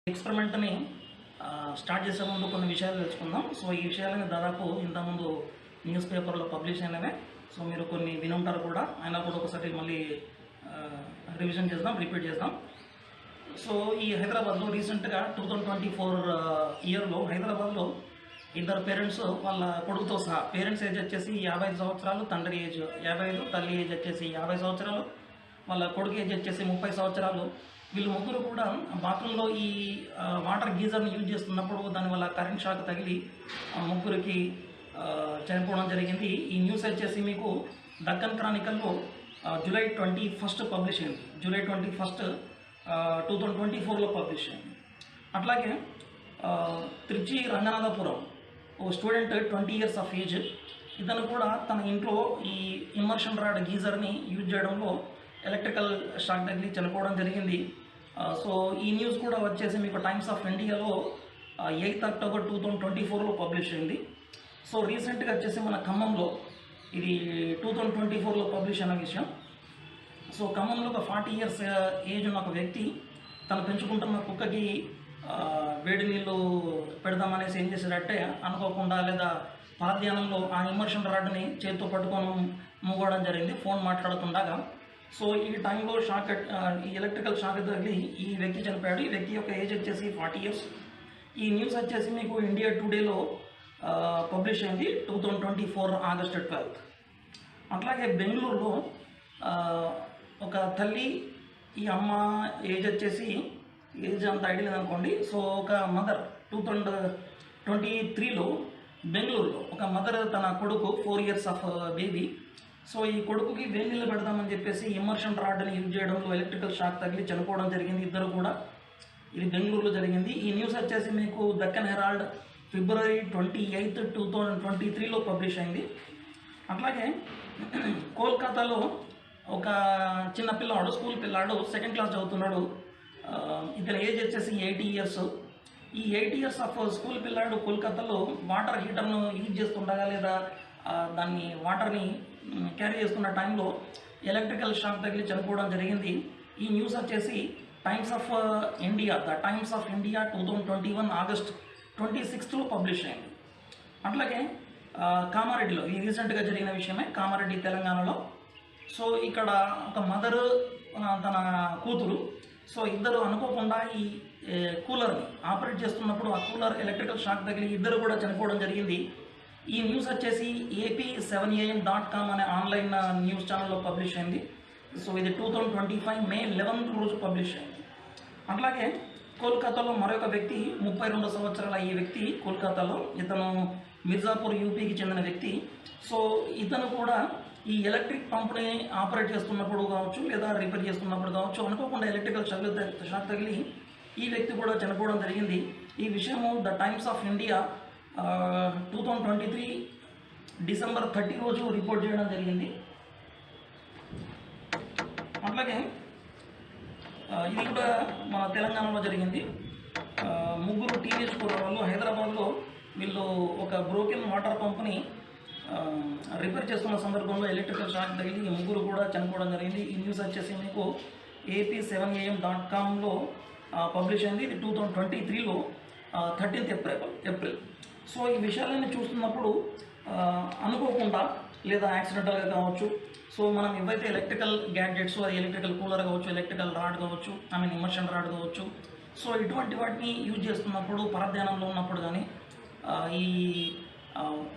ఎక్స్పెరిమెంట్ని start చేసే ముందు కొన్ని విషయాలు తెలుసుకుందాం. సో ఈ విషయాలని దాదాపు ఇంతకుముందు న్యూస్ పేపర్లో పబ్లిష్ అయినవే. సో మీరు కొన్ని వినుంటారు కూడా, అయినా కూడా ఒకసారి మళ్ళీ రివిజన్ చేద్దాం, రిపీట్ చేద్దాం. సో ఈ హైదరాబాద్లో రీసెంట్గా 2024 ఇయర్లో హైదరాబాద్లో ఇద్దరు పేరెంట్స్ వాళ్ళ కొడుకుతో సహా, పేరెంట్స్ ఏజ్ వచ్చేసి 55 సంవత్సరాలు, తండ్రి ఏజ్ 55, తల్లి ఏజ్ వచ్చేసి 50 సంవత్సరాలు, వాళ్ళ కొడుకు ఏజ్ వచ్చేసి 30 సంవత్సరాలు. వీళ్ళు ముగ్గురు కూడా బాత్రూంలో ఈ వాటర్ గీజర్ని యూజ్ చేస్తున్నప్పుడు దానివల్ల కరెంట్ షాక్ తగిలి ముగ్గురికి చనిపోవడం జరిగింది. ఈ న్యూస్ వచ్చేసి మీకు దక్కన్ క్రానికల్లో జూలై 21 పబ్లిష్ అయింది. జూలై 21, 2024లో పబ్లిష్ అయింది. అట్లాగే త్రిచి రంగనాథపురం ఓ స్టూడెంట్ 20 years ఆఫ్ ఏజ్, ఇతను కూడా తన ఇంట్లో ఈ ఇమ్మర్షన్ రాడ్ గీజర్ని యూజ్ చేయడంలో ఎలక్ట్రికల్ షాక్ తగిలి చనిపోవడం జరిగింది. సో ఈ న్యూస్ కూడా వచ్చేసి మీకు టైమ్స్ ఆఫ్ ఇండియాలో 8 October 2024లో పబ్లిష్ అయింది. సో రీసెంట్గా వచ్చేసి మన ఖమ్మంలో ఇది 2024లో పబ్లిష్ అయిన విషయం. సో ఖమ్మంలో ఒక 40 years ఏజ్ ఉన్న ఒక వ్యక్తి తను పెంచుకుంటున్న కుక్కకి వేడి నీళ్ళు పెడదామనేసి ఏం చేశాడంటే అనుకోకుండా లేదా పాద్యానంలో ఆ ఇమ్మర్షన్ రాడ్ని చేతితో పట్టుకొని మూగడం జరిగింది ఫోన్ మాట్లాడుతుండగా. సో ఈ టైంలో షాక్, ఈ ఎలక్ట్రికల్ షాక్ తగిలి ఈ వ్యక్తి చనిపోయాడు. ఈ వ్యక్తి యొక్క ఏజ్ వచ్చేసి 40 years. ఈ న్యూస్ వచ్చేసి మీకు ఇండియా టుడేలో పబ్లిష్ అయింది 2024 August 12. అట్లాగే బెంగళూరులో ఒక తల్లి, ఈ అమ్మ ఏజ్ వచ్చేసి ఏజ్ అంత ఐడియా లేదనుకోండి. సో ఒక మదర్ 2023లో బెంగళూరులో ఒక మదర్ తన కొడుకు 4 years ఆఫ్ బేబీ, సో ఈ కొడుకుకి వేడి నీళ్ళు పెడదామని చెప్పేసి ఇమ్మర్షన్ రాడ్ని యూజ్ చేయడంలో ఎలక్ట్రికల్ షాక్ తగిలి చనిపోవడం జరిగింది ఇద్దరు కూడా. ఇది బెంగళూరులో జరిగింది. ఈ న్యూస్ వచ్చేసి మీకు దక్కన్ హెరాల్డ్ February 28, 2023లో పబ్లిష్ అయింది. అట్లాగే కోల్కతాలో ఒక చిన్న పిల్లాడు, స్కూల్ పిల్లాడు, 2nd class చదువుతున్నాడు. ఇతని ఏజ్ వచ్చేసి 80 years. ఈ 80 years ఆఫ్ స్కూల్ పిల్లాడు కోల్కతాలో వాటర్ హీటర్ను యూజ్ చేస్తుండగా లేదా దాన్ని వాటర్ని క్యారీ చేస్తున్న టైంలో ఎలక్ట్రికల్ షాక్ తగిలి చనిపోవడం జరిగింది. ఈ న్యూస్ వచ్చేసి Times of India, the Times of India 2021 August 26లో పబ్లిష్ అయింది. అట్లాగే కామారెడ్డిలో, ఇది రీసెంట్గా జరిగిన విషయమే, కామారెడ్డి తెలంగాణలో. సో ఇక్కడ ఒక మదరు తన కూతురు, సో ఇద్దరు అనుకోకుండా ఈ కూలర్ని ఆపరేట్ చేస్తున్నప్పుడు ఆ కూలర్ ఎలక్ట్రికల్ షాక్ తగిలి ఇద్దరు కూడా చనిపోవడం జరిగింది. ఈ న్యూస్ వచ్చేసి AP7am.com అనే ఆన్లైన్ న్యూస్ ఛానల్లో పబ్లిష్ అయింది. సో ఇది 2025 May 11 రోజు పబ్లిష్ అయింది. అట్లాగే కోల్కతాలో మరొక వ్యక్తి, 32 సంవత్సరాల ఈ వ్యక్తి కోల్కతాలో, ఇతను మిర్జాపూర్ యూపీకి చెందిన వ్యక్తి. సో ఇతను కూడా ఈ ఎలక్ట్రిక్ పంప్ని ఆపరేట్ చేస్తున్నప్పుడు కావచ్చు లేదా రిపేర్ చేస్తున్నప్పుడు కావచ్చు అనుకోకుండా ఎలక్ట్రికల్ షాక్ తగిలి ఈ వ్యక్తి కూడా చనిపోవడం జరిగింది. ఈ విషయము the Times of India 2023 December 30 రోజు రిపోర్ట్ చేయడం జరిగింది. అట్లాగే ఇది కూడా మన తెలంగాణలో జరిగింది. ముగ్గురు టీనేజ్ కుర్రాళ్ళు హైదరాబాద్లో వీళ్ళు ఒక బ్రోకెన్ వాటర్ పంప్ని రిపేర్ చేస్తున్న సందర్భంలో ఎలక్ట్రికల్ షాక్ తగిలి ఈ ముగ్గురు కూడా చనిపోవడం జరిగింది. ఈ న్యూస్ వచ్చేసి మీకు AP7am.comలో పబ్లిష్ అయింది. ఇది 2023లో 13th April. సో ఈ విషయాలన్నీ చూస్తున్నప్పుడు అనుకోకుండా లేదా యాక్సిడెంటల్గా కావచ్చు, సో మనం ఏవైతే ఎలక్ట్రికల్ గ్యాడ్జెట్స్, అది ఎలక్ట్రికల్ కూలర్ కావచ్చు, ఎలక్ట్రికల్ రాడ్ కావచ్చు, ఇమ్మర్షన్ రాడ్ కావచ్చు, సో ఇటువంటి వాటిని యూజ్ చేస్తున్నప్పుడు పరధ్యానంలో ఉన్నప్పుడు కానీ ఈ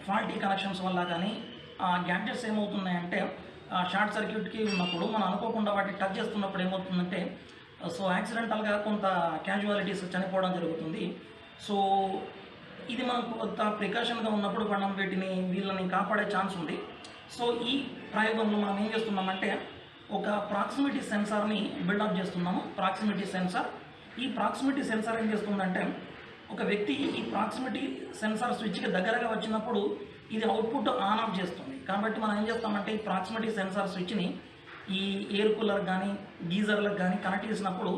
ఫాల్టీ కనెక్షన్స్ వల్ల కానీ ఆ గ్యాడ్జెట్స్ ఏమవుతున్నాయంటే షార్ట్ సర్క్యూట్కి ఉన్నప్పుడు మనం అనుకోకుండా వాటిని టచ్ చేస్తున్నప్పుడు ఏమవుతుందంటే సో యాక్సిడెంటల్గా కొంత క్యాజువాలిటీస్ చనిపోవడం జరుగుతుంది. సో ఇది మనం కొంత ప్రికాషన్గా ఉన్నప్పుడు మనం వీళ్ళని కాపాడే ఛాన్స్ ఉంది. సో ఈ ప్రయోగంలో మనం ఏం చేస్తున్నామంటే ఒక ప్రాక్సిమిటీ సెన్సార్ని బిల్డప్ చేస్తున్నాము. ప్రాక్సిమిటీ సెన్సార్, ఈ ప్రాక్సిమిటీ సెన్సార్ ఏం చేస్తుందంటే ఒక వ్యక్తి ఈ ప్రాక్సిమిటీ సెన్సార్ స్విచ్కి దగ్గరగా వచ్చినప్పుడు ఇది అవుట్పుట్ ఆన్ ఆఫ్ చేస్తుంది. కాబట్టి మనం ఏం చేస్తామంటే ఈ ప్రాక్సిమిటీ సెన్సార్ స్విచ్ని ఈ ఎయిర్ కూలర్ కానీ గీజర్లకు కానీ కనెక్ట్ చేసినప్పుడు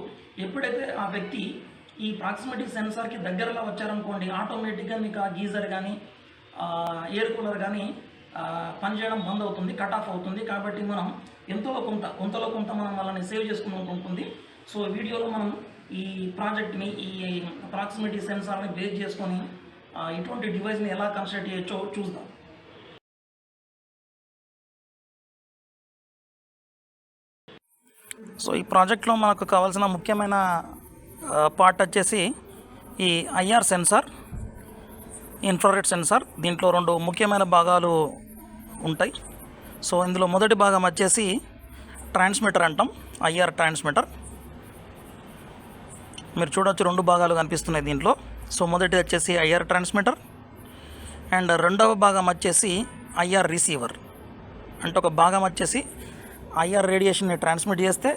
ఎప్పుడైతే ఆ వ్యక్తి ఈ ప్రాక్సిమిటీ సెన్సార్కి దగ్గరలో వచ్చారనుకోండి, ఆటోమేటిక్గా మీకు ఆ గీజర్ కానీ ఎయిర్ కూలర్ కానీ పనిచేయడం బంద్ అవుతుంది, కట్ ఆఫ్ అవుతుంది. కాబట్టి మనం కొంతలో కొంత మనం వాళ్ళని సేవ్ చేసుకున్నట్టు ఉంటుంది. సో వీడియోలో మనం ఈ ప్రాజెక్ట్ని ఈ ప్రాక్సిమిటీ సెన్సార్ని బేస్ చేసుకొని ఇటువంటి డివైస్ని ఎలా కన్స్ట్రక్ట్ చేయొచ్చో చూద్దాం. సో ఈ ప్రాజెక్ట్లో మనకు కావాల్సిన ముఖ్యమైన పార్ట్ వచ్చేసి ఈ ఐఆర్ సెన్సార్, ఇన్ఫ్రారెడ్ సెన్సార్. దీంట్లో 2 ముఖ్యమైన భాగాలు ఉంటాయి. సో ఇందులో మొదటి భాగం వచ్చేసి ట్రాన్స్మిటర్ అంటాం, ఐఆర్ ట్రాన్స్మిటర్. మీరు చూడవచ్చు 2 భాగాలు కనిపిస్తున్నాయి దీంట్లో. సో మొదటిది వచ్చేసి ఐఆర్ ట్రాన్స్మిటర్ అండ్ రెండవ భాగం వచ్చేసి ఐఆర్ రిసీవర్. అంటే ఒక భాగం వచ్చేసి ఐఆర్ రేడియేషన్ని ట్రాన్స్మిట్ చేస్తే,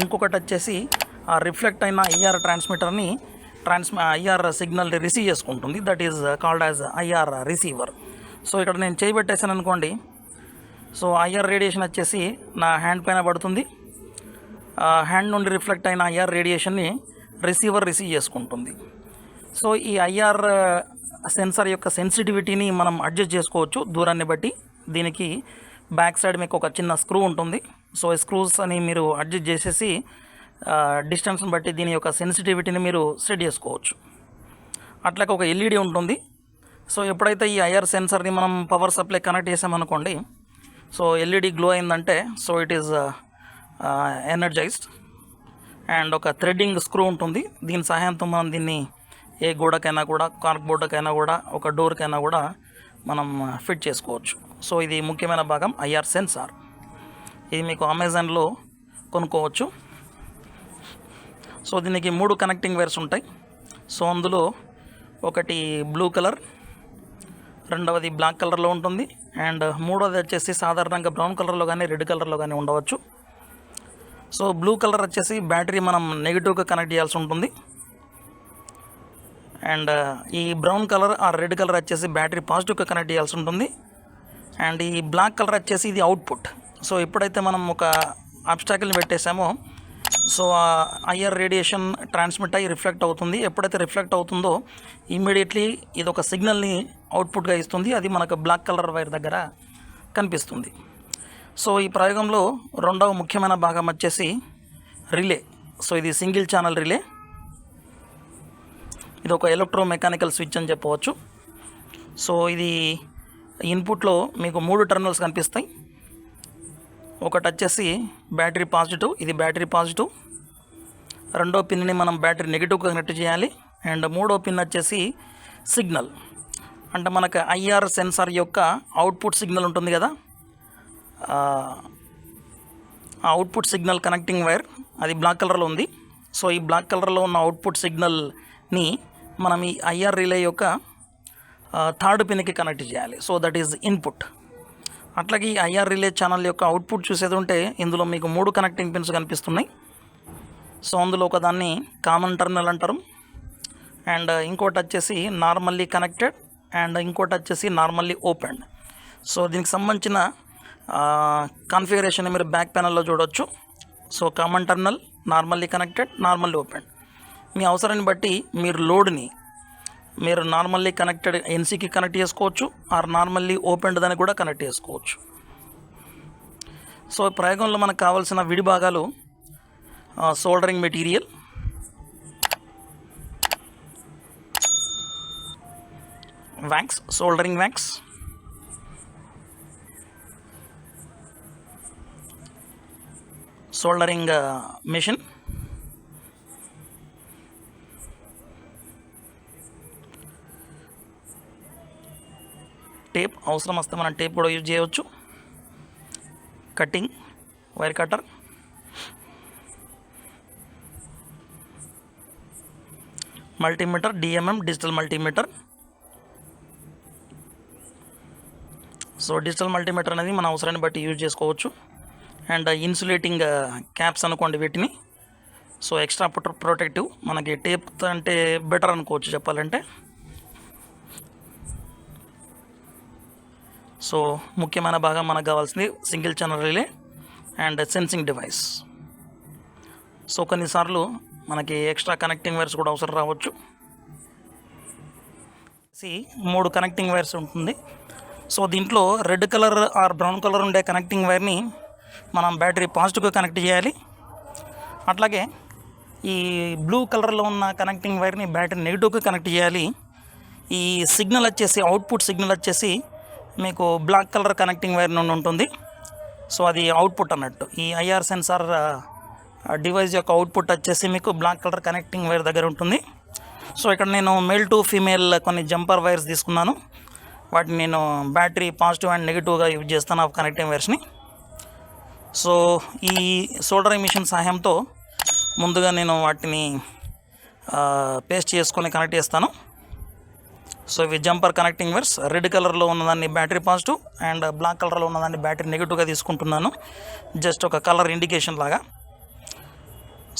ఇంకొకటి వచ్చేసి ఆ రిఫ్లెక్ట్ అయిన ఐఆర్ ట్రాన్స్మిటర్ని ఐఆర్ సిగ్నల్ని రిసీవ్ చేసుకుంటుంది. That is called as IR receiver. So ఇక్కడ నేను చేయబెట్టేసాను అనుకోండి. సో ఐఆర్ రేడియేషన్ వచ్చేసి నా హ్యాండ్ పైన పడుతుంది. హ్యాండ్ నుండి రిఫ్లెక్ట్ అయిన ఐఆర్ రేడియేషన్ని రిసీవర్ రిసీవ్ చేసుకుంటుంది. సో ఈ ఐఆర్ సెన్సార్ యొక్క సెన్సిటివిటీని మనం అడ్జస్ట్ చేసుకోవచ్చు దూరాన్ని బట్టి. దీనికి బ్యాక్ సైడ్ మీకు ఒక చిన్న స్క్రూ ఉంటుంది. సో ఈ స్క్రూస్ అని మీరు అడ్జస్ట్ చేసేసి డిస్టెన్స్ని బట్టి దీని యొక్క సెన్సిటివిటీని మీరు సెట్ చేసుకోవచ్చు. అట్లాగే ఒక ఎల్ఈడి ఉంటుంది. సో ఎప్పుడైతే ఈ ఐఆర్ సెన్సార్ని మనం పవర్ సప్లై కనెక్ట్ చేసామనుకోండి, సో ఎల్ఈడి గ్లో అయిందంటే so it is energised. And ఒక థ్రెడ్డింగ్ స్క్రూ ఉంటుంది. దీని సహాయంతో మనం దీన్ని ఏ గోడకైనా కూడా, కార్క్ బోర్డుకైనా కూడా, ఒక డోర్కైనా కూడా మనం ఫిట్ చేసుకోవచ్చు. సో ఇది ముఖ్యమైన భాగం ఐఆర్ సెన్సార్. ఇది మీకు అమెజాన్లో కొనుక్కోవచ్చు. సో దీనికి 3 కనెక్టింగ్ వైర్స్ ఉంటాయి. సో అందులో ఒకటి బ్లూ కలర్, రెండవది బ్లాక్ కలర్లో ఉంటుంది, అండ్ మూడవది వచ్చేసి సాధారణంగా బ్రౌన్ కలర్లో కానీ రెడ్ కలర్లో కానీ ఉండవచ్చు. సో బ్లూ కలర్ వచ్చేసి బ్యాటరీ మనం నెగిటివ్గా కనెక్ట్ చేయాల్సి ఉంటుంది. అండ్ ఈ బ్రౌన్ కలర్ ఆ రెడ్ కలర్ వచ్చేసి బ్యాటరీ పాజిటివ్గా కనెక్ట్ చేయాల్సి ఉంటుంది. అండ్ ఈ బ్లాక్ కలర్ వచ్చేసి ఇది అవుట్పుట్. సో ఎప్పుడైతే మనం ఒక ఆబ్స్టాకిల్ని పెట్టేసామో సో ఆ ఐఆర్ రేడియేషన్ ట్రాన్స్మిట్ అయ్యి రిఫ్లెక్ట్ అవుతుంది. ఎప్పుడైతే రిఫ్లెక్ట్ అవుతుందో ఇమ్మీడియట్లీ ఇది ఒక సిగ్నల్ని అవుట్పుట్గా ఇస్తుంది. అది మనకు బ్లాక్ కలర్ వైర్ దగ్గర కనిపిస్తుంది. సో ఈ ప్రయోగంలో రెండవ ముఖ్యమైన భాగం వచ్చేసి రిలే. సో ఇది సింగిల్ ఛానల్ రిలే. ఇది ఒక ఎలక్ట్రోమెకానికల్ స్విచ్ అని చెప్పవచ్చు. సో ఇది ఇన్పుట్లో మీకు 3 టెర్మినల్స్ కనిపిస్తాయి. ఒకటి వచ్చేసి బ్యాటరీ పాజిటివ్, ఇది బ్యాటరీ పాజిటివ్. రెండో పిన్ని మనం బ్యాటరీ నెగిటివ్గా కనెక్ట్ చేయాలి. అండ్ మూడో పిన్ వచ్చేసి సిగ్నల్. అంటే మనకు ఐఆర్ సెన్సార్ యొక్క అవుట్పుట్ సిగ్నల్ ఉంటుంది కదా, ఆ అవుట్పుట్ సిగ్నల్ కనెక్టింగ్ వైర్ అది బ్లాక్ కలర్లో ఉంది. సో ఈ బ్లాక్ కలర్లో ఉన్న అవుట్పుట్ సిగ్నల్ని మనం ఈ ఐఆర్ రిలే యొక్క థర్డ్ పిన్కి కనెక్ట్ చేయాలి. So that is input. అట్లాగే ఈ ఐఆర్ రిలే ఛానల్ యొక్క అవుట్పుట్ చూసేది ఉంటే ఇందులో మీకు 3 కనెక్టింగ్ పిన్స్ కనిపిస్తున్నాయి. సో అందులో ఒకదాన్ని కామన్ టర్మినల్ అంటారు, అండ్ ఇంకోటి వచ్చేసి నార్మల్లీ కనెక్టెడ్, అండ్ ఇంకోటి వచ్చేసి నార్మల్లీ ఓపెన్. సో దీనికి సంబంధించిన కాన్ఫిగరేషన్ మీరు బ్యాక్ ప్యానల్లో చూడవచ్చు. So common terminal, normally connected, normally open. మీ అవసరాన్ని బట్టి మీరు లోడ్ని మీరు నార్మల్లీ కనెక్టెడ్ ఎన్సీకి కనెక్ట్ చేసుకోవచ్చు, ఆర్ నార్మల్లీ ఓపెన్డ్ దాన్ని కూడా కనెక్ట్ చేసుకోవచ్చు. సో ప్రయోగంలో మనకు కావాల్సిన విడి భాగాలు soldering material, wax, soldering wax, soldering machine, tape, అవసరం వస్తే మనం టేప్ కూడా యూజ్ చేయవచ్చు, cutting, wire cutter, multimeter, DMM, digital multimeter. So digital multimeter అనేది మన అవసరాన్ని బట్టి యూజ్ చేసుకోవచ్చు. అండ్ ఇన్సులేటింగ్ క్యాప్స్ అనుకోండి వీటిని. సో ఎక్స్ట్రా ప్రొటెక్టివ్, మనకి టేప్ అంటే బెటర్ అనుకోవచ్చు చెప్పాలంటే. సో ముఖ్యమైన భాగం మనకు కావాల్సింది single channel relay and sensing device. So కొన్నిసార్లు మనకి ఎక్స్ట్రా కనెక్టింగ్ వైర్స్ కూడా అవసరం రావచ్చు. 3 కనెక్టింగ్ వైర్స్ ఉంటుంది. సో దీంట్లో red colour or brown colour ఉండే కనెక్టింగ్ వైర్ని మనం బ్యాటరీ పాజిటివ్గా కనెక్ట్ చేయాలి. అట్లాగే ఈ బ్లూ కలర్లో ఉన్న కనెక్టింగ్ వైర్ని బ్యాటరీ నెగిటివ్కి కనెక్ట్ చేయాలి. ఈ సిగ్నల్ వచ్చేసి అవుట్పుట్ సిగ్నల్ వచ్చేసి మీకు బ్లాక్ కలర్ కనెక్టింగ్ వైర్ నుండి ఉంటుంది. సో అది అవుట్పుట్ అన్నట్టు. ఈ ఐఆర్ సెన్సార్ డివైస్ యొక్క అవుట్పుట్ వచ్చేసి మీకు బ్లాక్ కలర్ కనెక్టింగ్ వైర్ దగ్గర ఉంటుంది. సో ఇక్కడ నేను మేల్ టు ఫీమేల్ కొన్ని జంపర్ వైర్స్ తీసుకున్నాను. వాటిని నేను బ్యాటరీ పాజిటివ్ అండ్ నెగిటివ్గా యూజ్ చేస్తాను ఆ కనెక్టింగ్ వైర్స్ని. సో ఈ సోల్డరింగ్ మిషన్ సహాయంతో ముందుగా నేను వాటిని పేస్ట్ చేసుకొని కనెక్ట్ చేస్తాను. సో ఇవి జంపర్ కనెక్టింగ్ వైర్స్. రెడ్ కలర్లో ఉన్నదాన్ని బ్యాటరీ పాజిటివ్ అండ్ బ్లాక్ కలర్లో ఉన్నదాన్ని బ్యాటరీ నెగిటివ్గా తీసుకుంటున్నాను, జస్ట్ ఒక కలర్ ఇండికేషన్ లాగా.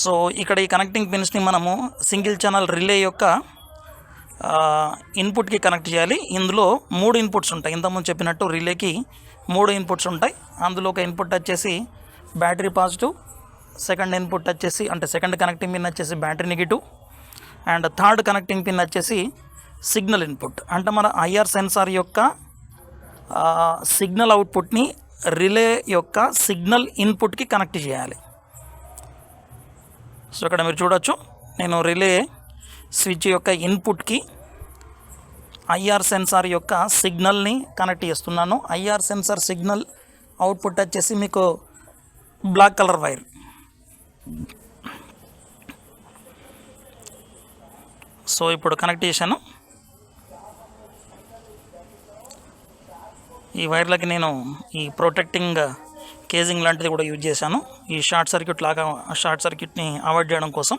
సో ఇక్కడ ఈ కనెక్టింగ్ పిన్స్ని మనము సింగిల్ ఛానల్ రిలే యొక్క ఇన్పుట్కి కనెక్ట్ చేయాలి. ఇందులో 3 ఇన్పుట్స్ ఉంటాయి. ఇంతకుముందు చెప్పినట్టు రిలేకి 3 ఇన్పుట్స్ ఉంటాయి. అందులో ఒక ఇన్పుట్ వచ్చేసి బ్యాటరీ పాజిటివ్, సెకండ్ ఇన్పుట్ వచ్చేసి అంటే సెకండ్ కనెక్టింగ్ పిన్ వచ్చేసి battery negative, and third connecting pin వచ్చేసి సిగ్నల్ ఇన్పుట్. అంటే మన ఐఆర్ సెన్సార్ యొక్క సిగ్నల్ అవుట్పుట్ని రిలే యొక్క సిగ్నల్ ఇన్పుట్కి కనెక్ట్ చేయాలి. సో ఇక్కడ మీరు చూడొచ్చు, నేను రిలే స్విచ్ యొక్క ఇన్పుట్కి ఐఆర్ సెన్సార్ యొక్క సిగ్నల్ని కనెక్ట్ చేస్తున్నాను. ఐఆర్ సెన్సార్ సిగ్నల్ అవుట్పుట్ వచ్చేసి మీకు బ్లాక్ కలర్ వైర్. సో ఇప్పుడు కనెక్ట్ చేశాను. ఈ వైర్లకి నేను ఈ ప్రొటెక్టింగ్ కేజింగ్ లాంటిది కూడా యూజ్ చేశాను, ఈ షార్ట్ సర్క్యూట్ని అవాయిడ్ చేయడం కోసం.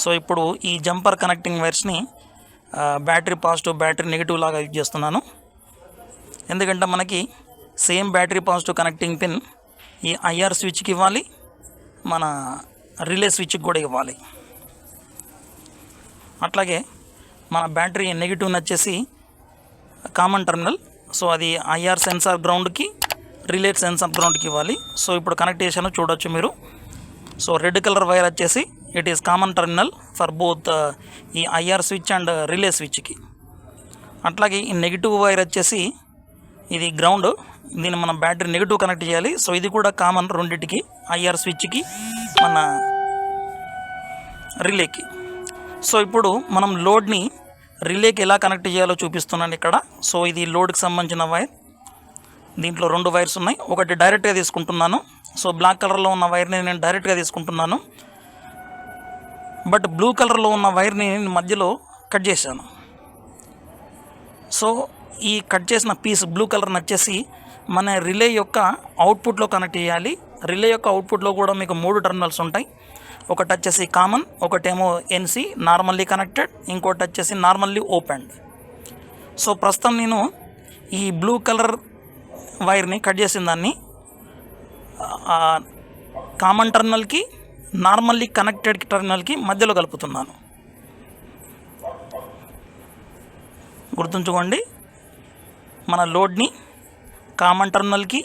సో ఇప్పుడు ఈ జంపర్ కనెక్టింగ్ వైర్స్ని బ్యాటరీ పాజిటివ్ బ్యాటరీ నెగిటివ్ లాగా యూజ్ చేస్తున్నాను. ఎందుకంటే మనకి same battery positive connecting pin ఈ ఐఆర్ స్విచ్కి ఇవ్వాలి, మన రిలే స్విచ్కి కూడా ఇవ్వాలి. అట్లాగే మన బ్యాటరీ నెగిటివ్ వచ్చేసి కామన్ టర్మినల్. సో అది ఐఆర్ సెన్సార్ గ్రౌండ్కి, రిలే సెన్సార్ గ్రౌండ్కి ఇవ్వాలి. సో ఇప్పుడు కనెక్ట్ చేశాను, చూడొచ్చు మీరు. సో రెడ్ కలర్ వైర్ వచ్చేసి it is common terminal for both ఈ ఐఆర్ స్విచ్ అండ్ రిలే స్విచ్కి. అట్లాగే ఈ నెగిటివ్ వైర్ వచ్చేసి ఇది గ్రౌండ్, దీన్ని మనం బ్యాటరీ నెగిటివ్ కనెక్ట్ చేయాలి. సో ఇది కూడా కామన్ రెండింటికి, ఐఆర్ స్విచ్కి మన రిలేకి. సో ఇప్పుడు మనం లోడ్ని రిలేకి ఎలా కనెక్ట్ చేయాలో చూపిస్తున్నాను ఇక్కడ. సో ఇది లోడ్కి సంబంధించిన వైర్. దీంట్లో 2 వైర్స్ ఉన్నాయి. ఒకటి డైరెక్ట్గా తీసుకుంటున్నాను. సో బ్లాక్ కలర్లో ఉన్న వైర్ని నేను డైరెక్ట్గా తీసుకుంటున్నాను, బట్ బ్లూ కలర్లో ఉన్న వైర్ని నేను మధ్యలో కట్ చేశాను. సో ఈ కట్ చేసిన పీస్ బ్లూ కలర్ వచ్చేసి మన రిలే యొక్క అవుట్పుట్లో కనెక్ట్ చేయాలి. రిలే యొక్క అవుట్పుట్లో కూడా మీకు 3 టర్మినల్స్ ఉంటాయి. ఒకటి వచ్చేసి కామన్, ఒకటేమో ఎన్సీ నార్మల్లీ కనెక్టెడ్, ఇంకోటి వచ్చేసి నార్మల్లీ ఓపెన్డ్. సో ప్రస్తుతం నేను ఈ బ్లూ కలర్ వైర్ని కట్ చేసిన దాన్ని కామన్ టర్మినల్కి, నార్మల్లీ కనెక్టెడ్ టర్మినల్కి మధ్యలో కలుపుతున్నాను. గుర్తుంచుకోండి, మన లోడ్ని కామన్ టర్మినల్కి,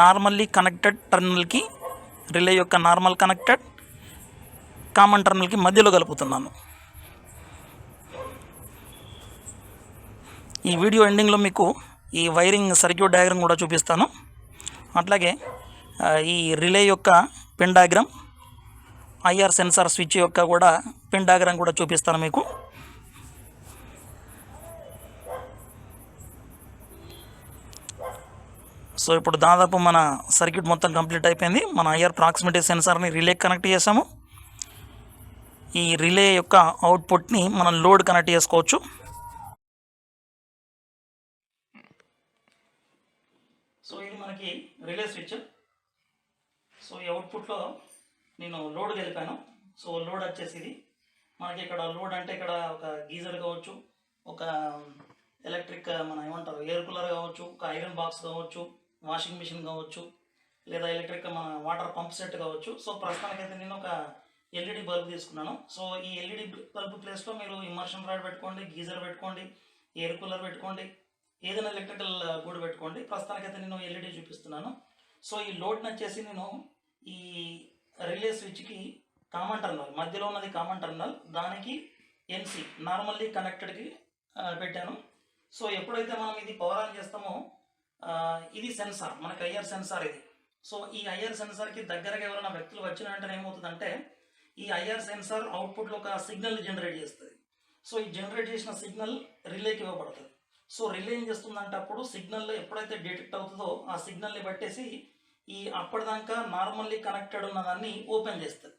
నార్మల్లీ కనెక్టెడ్ టర్మినల్కి, రిలే యొక్క నార్మల్ కనెక్టెడ్ కామన్ టర్మినల్కి మధ్యలో కలుపుతున్నాను. ఈ వీడియో ఎండింగ్లో మీకు ఈ వైరింగ్ సర్క్యూట్ డయాగ్రామ్ కూడా చూపిస్తాను. అట్లాగే ఈ రిలే యొక్క pin diagram, IR censor switch యొక్క కూడా పిన్ డయాగ్రామ్ కూడా చూపిస్తాను మీకు. సో ఇప్పుడు దాదాపు మన సర్క్యూట్ మొత్తం కంప్లీట్ అయిపోయింది. మన ఐఆర్ ప్రాక్సిమిటీ సెన్సార్ని రిలే కనెక్ట్ చేసాము. ఈ రిలే యొక్క అవుట్పుట్ని మనం లోడ్ కనెక్ట్ చేసుకోవచ్చు. సో ఇది మనకి రిలే స్విచ్. సో ఈ అవుట్పుట్లో నేను లోడ్ కలిపాను. సో లోడ్ వచ్చేసి ఇది మనకి ఇక్కడ లోడ్ అంటే ఇక్కడ ఒక గీజర్ కావచ్చు, ఒక ఎలక్ట్రిక్ మన ఏమంటారు ఎయిర్ కూలర్ కావచ్చు, ఒక ఐరన్ బాక్స్ కావచ్చు, వాషింగ్ మిషన్ కావచ్చు, లేదా ఎలక్ట్రిక్ మన వాటర్ పంప్ సెట్ కావచ్చు. సో ప్రస్తుతానికైతే నేను ఒక ఎల్ఈడి బల్బ్ తీసుకున్నాను. సో ఈ ఎల్ఈడి బల్బ్ ప్లేస్లో మీరు ఇమర్షన్ రాడ్ పెట్టుకోండి, గీజర్ పెట్టుకోండి, ఎయిర్ కూలర్ పెట్టుకోండి, ఏదైనా ఎలక్ట్రికల్ గూడు పెట్టుకోండి. ప్రస్తుతానికైతే నేను ఎల్ఈడి చూపిస్తున్నాను. సో ఈ లోడ్ని వచ్చేసి నేను ఈ రిలే స్విచ్కి కామన్ టర్మినల్, మధ్యలో ఉన్నది కామన్ టర్మినల్, దానికి ఎన్సీ నార్మల్లీ కనెక్టెడ్కి పెట్టాను. సో ఎప్పుడైతే మనం ఇది పవర్ ఆన్ చేస్తామో ఇది సెన్సార్, మనకి ఐఆర్ సెన్సార్ ఇది. సో ఈ ఐఆర్ సెన్సార్కి దగ్గరగా ఎవరైనా వ్యక్తులు వచ్చిన వెంటనే ఏమవుతుందంటే ఈ ఐఆర్ సెన్సార్ అవుట్పుట్లో ఒక సిగ్నల్ జనరేట్ చేస్తుంది. సో ఈ జనరేట్ చేసిన సిగ్నల్ రిలేకి ఇవ్వబడుతుంది. సో రిలే ఏం చేస్తుందంటే అప్పుడు సిగ్నల్ ఎప్పుడైతే డిటెక్ట్ అవుతుందో ఆ సిగ్నల్ని బట్టేసి ఈ అప్పటిదాకా నార్మల్లీ కనెక్టెడ్ ఉన్నదాన్ని ఓపెన్ చేస్తుంది.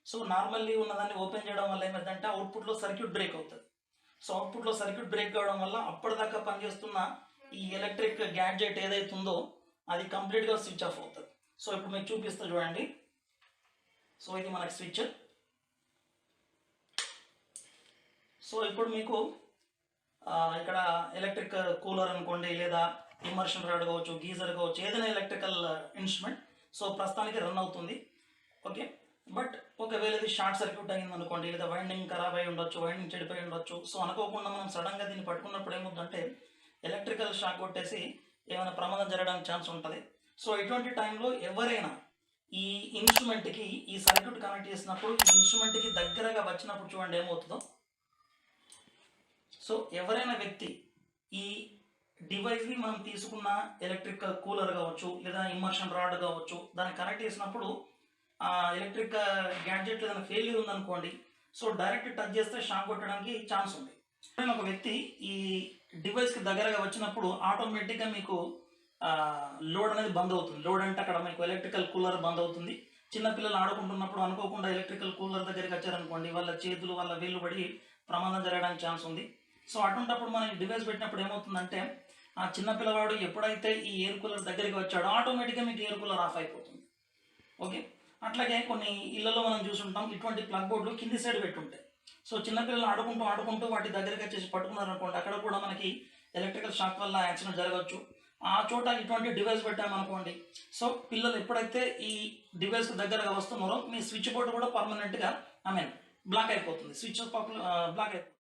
సో నార్మల్లీ ఉన్నదాన్ని ఓపెన్ చేయడం వల్ల ఏమైందంటే అవుట్పుట్లో సర్క్యూట్ బ్రేక్ అవుతుంది. సో అవుట్పుట్లో సర్క్యూట్ బ్రేక్ కావడం వల్ల అప్పటిదాకా పనిచేస్తున్న ఈ ఎలక్ట్రిక్ గ్యాడ్జెట్ ఏదైతే ఉందో అది కంప్లీట్గా స్విచ్ ఆఫ్ అవుతుంది. సో ఇప్పుడు మీకు చూపిస్తా చూడండి. సో ఇది మనకి స్విచ్. సో ఇప్పుడు మీకు ఇక్కడ ఎలక్ట్రిక్ కూలర్ అనుకోండి, లేదా ఇమర్షన్ రాడ్ కావచ్చు, గీజర్ కావచ్చు, ఏదైనా ఎలక్ట్రికల్ ఇన్స్ట్రుమెంట్ సో ప్రస్తుతానికి రన్ అవుతుంది. ఓకే, బట్ ఒకవేళ ఇది షార్ట్ సర్క్యూట్ అయింది అనుకోండి, లేదా వైండింగ్ ఖరాబ్ అయి ఉండొచ్చు, వైండింగ్ చెడిపోయి ఉండొచ్చు. సో అనుకోకుండా మనం సడన్గా దీన్ని పట్టుకున్నప్పుడు ఏమవుతుందంటే ఎలక్ట్రికల్ షాక్ కొట్టేసి ఏమైనా ప్రమాదం జరగడానికి ఛాన్స్ ఉంటుంది. సో ఇటువంటి టైంలో ఎవరైనా ఈ ఇన్స్ట్రుమెంట్కి ఈ సర్క్యూట్ కనెక్ట్ చేసినప్పుడు ఈ ఇన్స్ట్రుమెంట్కి దగ్గరగా వచ్చినప్పుడు చూడండి ఏమవుతుందో. సో ఎవరైనా వ్యక్తి ఈ డివైస్ని మనం తీసుకున్న ఎలక్ట్రిక్ కూలర్ కావచ్చు, లేదా ఇమర్షన్ రాడ్ కావచ్చు, దాన్ని కనెక్ట్ చేసినప్పుడు ఆ ఎలక్ట్రిక్ గ్యాడ్జెట్ ఏదైనా ఫెయిల్యూర్ ఉందనుకోండి, సో డైరెక్ట్ టచ్ చేస్తే షాక్ కొట్టడానికి ఛాన్స్ ఉంది. ఒక వ్యక్తి ఈ డివైస్కి దగ్గరగా వచ్చినప్పుడు ఆటోమేటిక్గా మీకు లోడ్ అనేది బంద్ అవుతుంది. లోడ్ అంటే అక్కడ మీకు ఎలక్ట్రికల్ కూలర్ బంద్ అవుతుంది. చిన్నపిల్లలు ఆడుకుంటున్నప్పుడు అనుకోకుండా ఎలక్ట్రికల్ కూలర్ దగ్గరికి వచ్చారనుకోండి, వాళ్ళ చేతులు వాళ్ళ వేళ్ళు పడి ప్రమాదం జరగడానికి ఛాన్స్ ఉంది. సో అటువంటిప్పుడు మనం ఈ డివైస్ పెట్టినప్పుడు ఏమవుతుందంటే ఆ చిన్నపిల్లవాడు ఎప్పుడైతే ఈ ఎయిర్ కూలర్ దగ్గరికి వచ్చాడో ఆటోమేటిక్గా మీకు ఎయిర్ కూలర్ ఆఫ్ అయిపోతుంది. ఓకే, అట్లాగే కొన్ని ఇళ్లలో మనం చూసుంటాం ఇటువంటి ప్లగ్ బోర్డులు కింది సైడ్ పెట్టుంటాయి. సో చిన్నపిల్లలు ఆడుకుంటూ వాటి దగ్గరికి వచ్చేసి పట్టుకున్నారనుకోండి, అక్కడ కూడా మనకి ఎలక్ట్రికల్ షాక్ వల్ల యాక్సిడెంట్ జరగవచ్చు. ఆ చోట ఇటువంటి డివైస్ పెట్టామనుకోండి, సో పిల్లలు ఎప్పుడైతే ఈ డివైస్కి దగ్గరగా వస్తున్నారో మీ స్విచ్ బోర్డు కూడా పర్మనెంట్గా బ్లాక్ అయిపోతుంది, స్విచ్ బ్లాక్ అయిపోతుంది.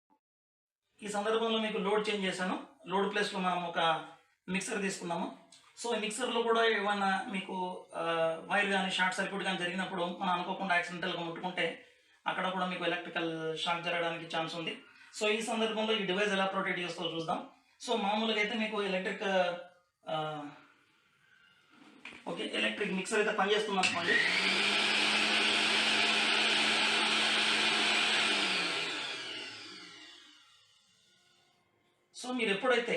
ఈ సందర్భంలో మీకు లోడ్ చేంజ్ చేశాను. లోడ్ ప్లేస్లో మనం ఒక మిక్సర్ తీసుకున్నాము. సో ఈ మిక్సర్లో కూడా ఏమైనా మీకు వైర్ కానీ షార్ట్ సర్క్యూట్ కానీ జరిగినప్పుడు మనం అనుకోకుండా యాక్సిడెంటల్గా ముట్టుకుంటే అక్కడ కూడా మీకు ఎలక్ట్రికల్ షాక్ జరగడానికి ఛాన్స్ ఉంది. సో ఈ సందర్భంలో ఈ డివైస్ ఎలా ప్రొటెక్ట్ చేస్తుందో చూద్దాం. సో మామూలుగా అయితే మీకు ఎలక్ట్రిక్ మిక్సర్ అయితే పనిచేస్తుంది అనుకోండి. సో మీరు ఎప్పుడైతే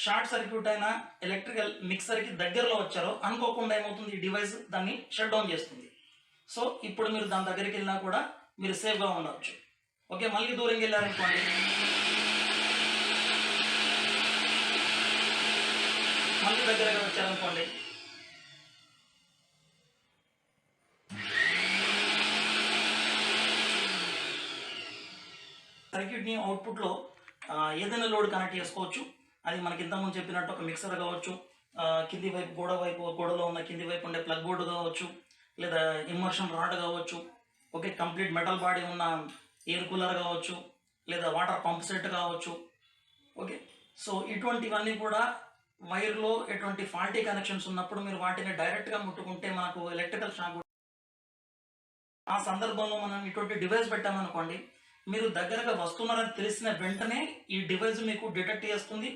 షార్ట్ సర్క్యూట్ అయినా ఎలక్ట్రికల్ మిక్సర్కి దగ్గరలో వచ్చారో అనుకోకుండా ఏమవుతుంది, ఈ డివైస్ దాన్ని షట్ డౌన్ చేస్తుంది. సో ఇప్పుడు మీరు దాని దగ్గరికి వెళ్ళినా కూడా మీరు సేఫ్గా ఉండవచ్చు. ఓకే, మళ్ళీ దూరంగా వెళ్ళారనుకోండి, మళ్ళీ దగ్గరగా వచ్చారనుకోండి, సర్క్యూట్ని అవుట్పుట్లో ఏదైనా లోడ్ కనెక్ట్ చేసుకోవచ్చు. అది మనకి ఇంతకుముందు చెప్పినట్టు ఒక మిక్సర్ కావచ్చు, కింది వైపు గోడలో ఉన్న కింది వైపు ఉండే ప్లగ్ బోర్డు కావచ్చు, లేదా ఇమర్షన్ రాడ్ కావచ్చు. ఓకే, కంప్లీట్ మెటల్ బాడీ ఉన్న ఎయిర్ కూలర్ కావచ్చు, లేదా వాటర్ పంప్ సెట్ కావచ్చు. ఓకే, సో ఇటువంటివన్నీ కూడా వైర్లో ఎటువంటి ఫాల్టీ కనెక్షన్స్ ఉన్నప్పుడు మీరు వాటిని డైరెక్ట్గా ముట్టుకుంటే మనకు ఎలక్ట్రికల్ షాక్. ఆ సందర్భంలో మనం ఇటువంటి డివైస్ పెట్టామనుకోండి, మీరు దగ్గరగా వస్తున్నారని తెలిసిన వెంటనే ఈ డివైస్ మీకు డిటెక్ట్ చేస్తుంది.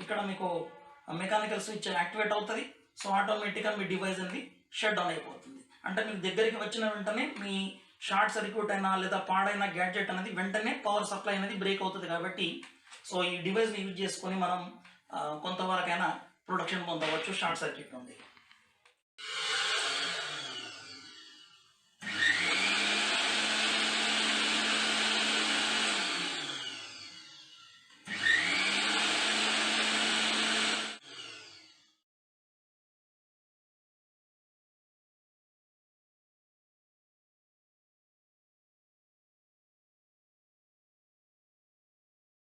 ఇక్కడ మీకు మెకానికల్ స్విచ్ యాక్టివేట్ అవుతుంది. సో ఆటోమేటిక్గా మీ డివైస్ అనేది షట్ డౌన్ అయిపోతుంది. అంటే మీకు దగ్గరికి వచ్చిన వెంటనే మీ షార్ట్ సర్క్యూట్ అయినా లేదా పాడైన గ్యాడ్జెట్ అనేది వెంటనే పవర్ సప్లై అనేది బ్రేక్ అవుతుంది. కాబట్టి సో ఈ డివైస్ని యూజ్ చేసుకొని మనం కొంతవరకైనా ప్రొటెక్షన్ పొందవచ్చు షార్ట్ సర్క్యూట్ నుండి.